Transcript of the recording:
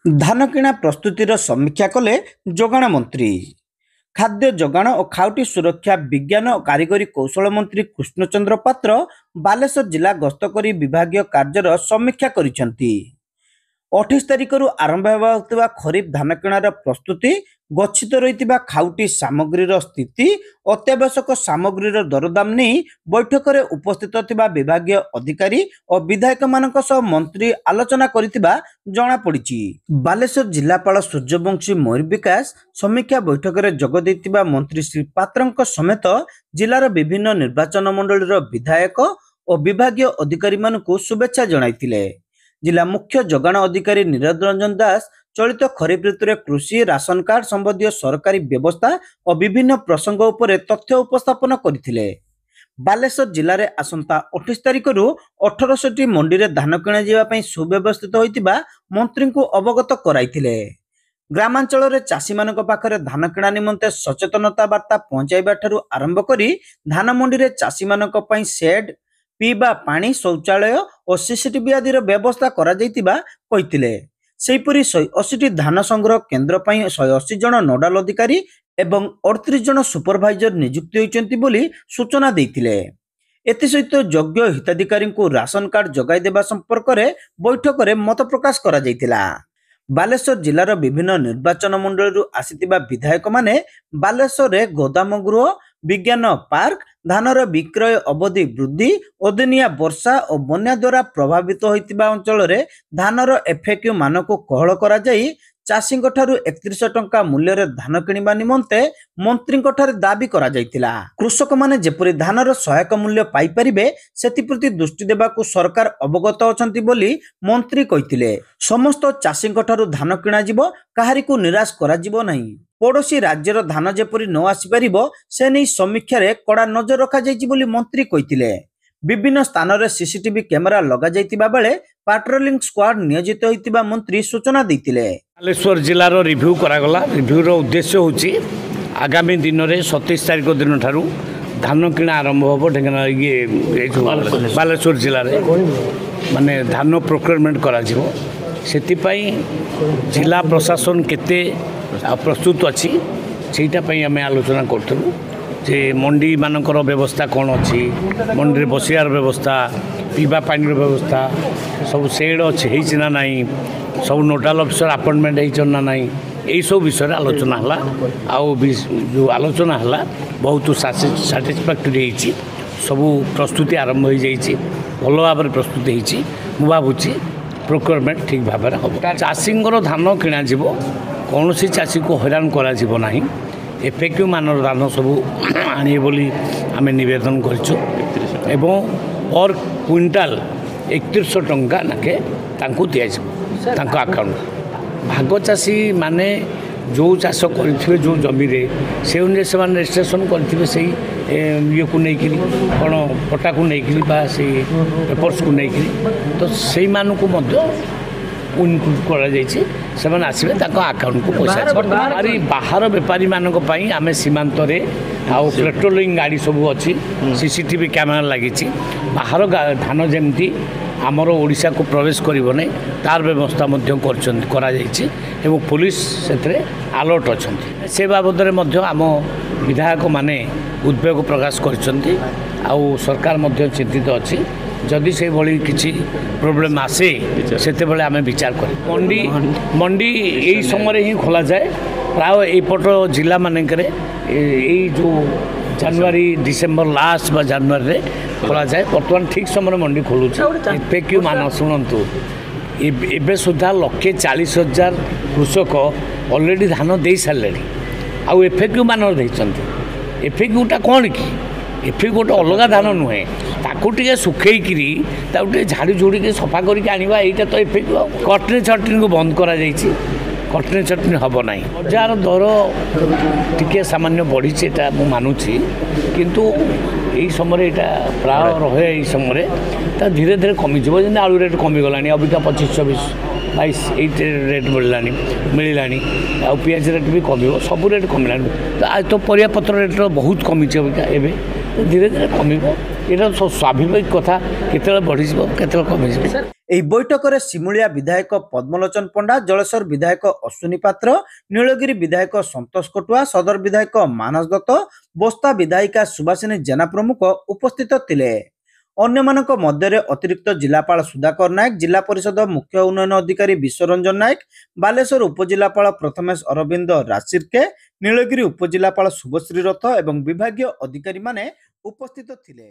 धान किणा प्रस्तुतिर समीक्षा कले जोगाण मंत्री। खाद्य जोगाण और खाउटी सुरक्षा विज्ञान और कारिगरी कौशल मंत्री कृष्णचंद्र पात्र बालेश्वर जिला गस्त करी विभागीय कार्यर समीक्षा करिसेंती। 28 तारिख आरंभ होगा खरीफ धान किणार प्रस्तुति, गच्छित रही खाउटी सामग्रीर स्थिति, अत्यावश्यक सामग्रीर दरदाम नहीं बैठक में उपस्थित थिबा विभागीय अधिकारी और विधायक मानक सह मंत्री आलोचना करिथिबा जणा पड़िछि। बालेश्वर जिलापाल सूर्यवंशी मयूर विकास समीक्षा बैठक में जोग दैथिबा मंत्री श्री पात्रंक समेत जिलार विभिन्न निर्वाचन मंडलीर विधायक और विभागीय अधिकारी मानकु शुभेच्छा जणाइथिले। जिला मुख्य जोगाण अधिकारी नीरज रंजन दास चलित खरीफ ऋतु कृषि राशन कार्ड संबंधी सरकारी व्यवस्था और विभिन्न प्रसंग उपरे तथ्य उपस्थापन करथिले। बालेश्वर जिले में आसंता 28 तारिख 1800 मंडी में धान किणा जावाई सुव्यवस्थित होइतिबा मंत्री को अवगत कराइथिले। ग्रामांचल में चाषी मानक पाखरे धान किणा निमंते सचेतनता बार्ता पहुंचाइबा ठारू आरंभ करी धान मंडी में चाषी मानक पई शेड, पीवा पानी, शौचालय और सीसीटीवी आदि व्यवस्था करा जाइतिबा कहिथिले। सेहीपरि 180 धान संग्रह केन्द्र पई 180 जन नोडाल अधिकारी एवं 38 जन सुपरभाइजर नियुक्त होइचंती बोली सूचना दैथिले। एथिसहित योग्य हिताधिकारी को राशन कार्ड जगाई देबा संपर्क में बैठक में मत प्रकाश करा जाइतिला। बालेश्वर जिलार विभिन्न निर्वाचन मंडल आसिथिबा विधायक माने बालेश्वर रे गोदाम गृह, विज्ञान पार्क, धानर विक्रय अवधि वृद्धि, अदिनिया वर्षा और बन्या द्वारा प्रभावित होइतिबा अंचल रे धानर एफएक्यू मानको कोहल करा जाई चाषी 31 टंका मूल्य रे धान किनिबा निमंते मंत्री दाबी करा जाइतिला। कृषक माने जेपरि धानर सहायक मूल्य पाई परिबे सेति प्रति दृष्टि देबाकू सरकार अवगत अछंती बोली मंत्री कहितिले। समस्त चाषी धान किणा जिवो, काहारी को निराश करा जिवो नहीं। पड़ोशी राज्यर धान जेपरि न आसी परिबो से नै समीक्षा रे कड़ा नजर रखा जाइछि बोली मंत्री कहितिले। विभिन्न स्थान रे सीसीटीवी कैमेरा लगा जाइतिबा बेले पेट्रोलिंग स्क्वाड नियोजित होइतिबा मंत्री सूचना दैतिले। बालेश्वर जिलार रिव्यू करागला। रिव्यूर उद्देश्य होची आगामी दिन में 27 तारिख दिन ठारू धान किणा आरंभ हो ढेंकानाल ये बालेश्वर जिले में माने धान प्रोक्योरमेंट करा जिवो। सेतिपाई जिला प्रशासन केते प्रस्तुत अच्छी सेटा आम आलोचना करूँ जे मंडी मानकर व्यवस्था कौन अच्छी, मंडी बसियार व्यवस्था, पीवा पानी व्यवस्था सब सेड अच्छी ना नहीं, सब नोडाल अफिसर अपॉइंटमेंट होना नहीं, यही सब विषय आलोचना है। जो आलोचना है बहुत साटिस्फैक्टरी होती, सब प्रस्तुति आरंभ हो जाइए, भल भाव प्रस्तुति होती। मु भावुची प्रोक्योरमेंट ठीक भाव में हम चाषी धान किणा कौन सी चाषी को हैरान करा नहीं। एफएक्यू मानर धान सब आने बोली आम नवेदन कर पर क्विंटाल 3100 टंका नाके दिजा अकाउंट। भाग चाषी माने जो चाष करेंगे जो जमी से अनुसार से रजिस्ट्रेशन करेंगे से ये को लेकिन कौन पटा को लेकिन पेपर्स को लेकिन तो से इनक्लूड कर आसवे अकाउंट को पैसा। बाहर बेपारी मानक आम सीमांत आउ पेट्रोलिंग गाड़ी सब अच्छी, सीसीटीवी कैमेरा लगी। बाहर धान जमती आमर ओडिशा को प्रवेश करिवो नै तार व्यवस्था करा एवं पुलिस से अलर्ट अच्छा। से बाबद में आम विधायक माने उद्वेग प्रकाश कर सरकार चिंतित अच्छी। जदि से भली किसी प्रोब्लेम आसे सेते बेले आमे विचार कर मंडी यही समय ही खोला जाए। प्राय एपट जिला मानक जो जनवरी डिसेम्बर लास्ट बा जनवरी रे खोला जाए। बर्तमान ठीक समय मंडी खोलू। एफएक्यू मान शुणु एबे सुधा 140,000 कृषक ऑलरेडी धान दे सारे आउ एफएक्यू मान एफएक्यूटा कौन कि एफएक्यू गोटे अलग धान नुहे ताकू टे सुखेकरी झाड़ी झुड़ी के सफा करके आनिबा एटा तो एफएक्यू। कटनी छटनी को बंद करा जाइछि, कटनी छटनी हम ना। बजार दर टिके सामान्य बढ़ी मु मानुछि किंतु यही समय यहाँ प्राय रहे यही समय धीरे धीरे कमिज जमी आलू रेट कमिगला अबिका 25-26-22 रेट बढ़ला मिलला आ पियाज रेट भी कम सब रेट कमिला। तो आज तो परियापत्र रेट बहुत कमी अबिका एवं धीरे धीरे कम। यहाँ स्वाभाविक कथा केत बढ़ी केत कमिज। ଏହି ବୈଠକରେ ସିମୁଳିଆ ବିଧାୟକ ପଦ୍ମଲୋଚନ ପଣ୍ଡା, ଜଳେଶ୍ୱର ବିଧାୟକ ଅଶ୍ୱିନୀ ପାତ୍ର, ନୀଳଗିରି ବିଧାୟକ ସନ୍ତୋଷ କଟୁଆ, ସଦର ବିଧାୟକ ମାନସ ଦତ୍ତ, ବୋସ୍ତା ବିଧାୟିକା ସୁବାସିନୀ ଜେନା ପ୍ରମୁଖ ଉପସ୍ଥିତ ଥିଲେ। ଅନ୍ୟମାନଙ୍କ ମଧ୍ୟରେ ଅତିରିକ୍ତ ଜିଲ୍ଲାପାଳ ସୁଧାକର ନାୟକ, ଜିଲ୍ଲା ପରିଷଦ ମୁଖ୍ୟ ଉନ୍ନୟନ ଅଧିକାରୀ ବିଶ୍ୱରଞ୍ଜନ ନାୟକ, ବାଲେଶ୍ୱର ଉପଜିଲ୍ଲାପାଳ ପ୍ରଥମେଶ ଅରବିନ୍ଦ ରାସିର୍କେ, ନୀଳଗିରି ଉପଜିଲ୍ଲାପାଳ ଶୁଭଶ୍ରୀ ରଥ ଏବଂ ବିଭାଗୀୟ ଅଧିକାରୀମାନେ ଉପସ୍ଥିତ ଥିଲେ।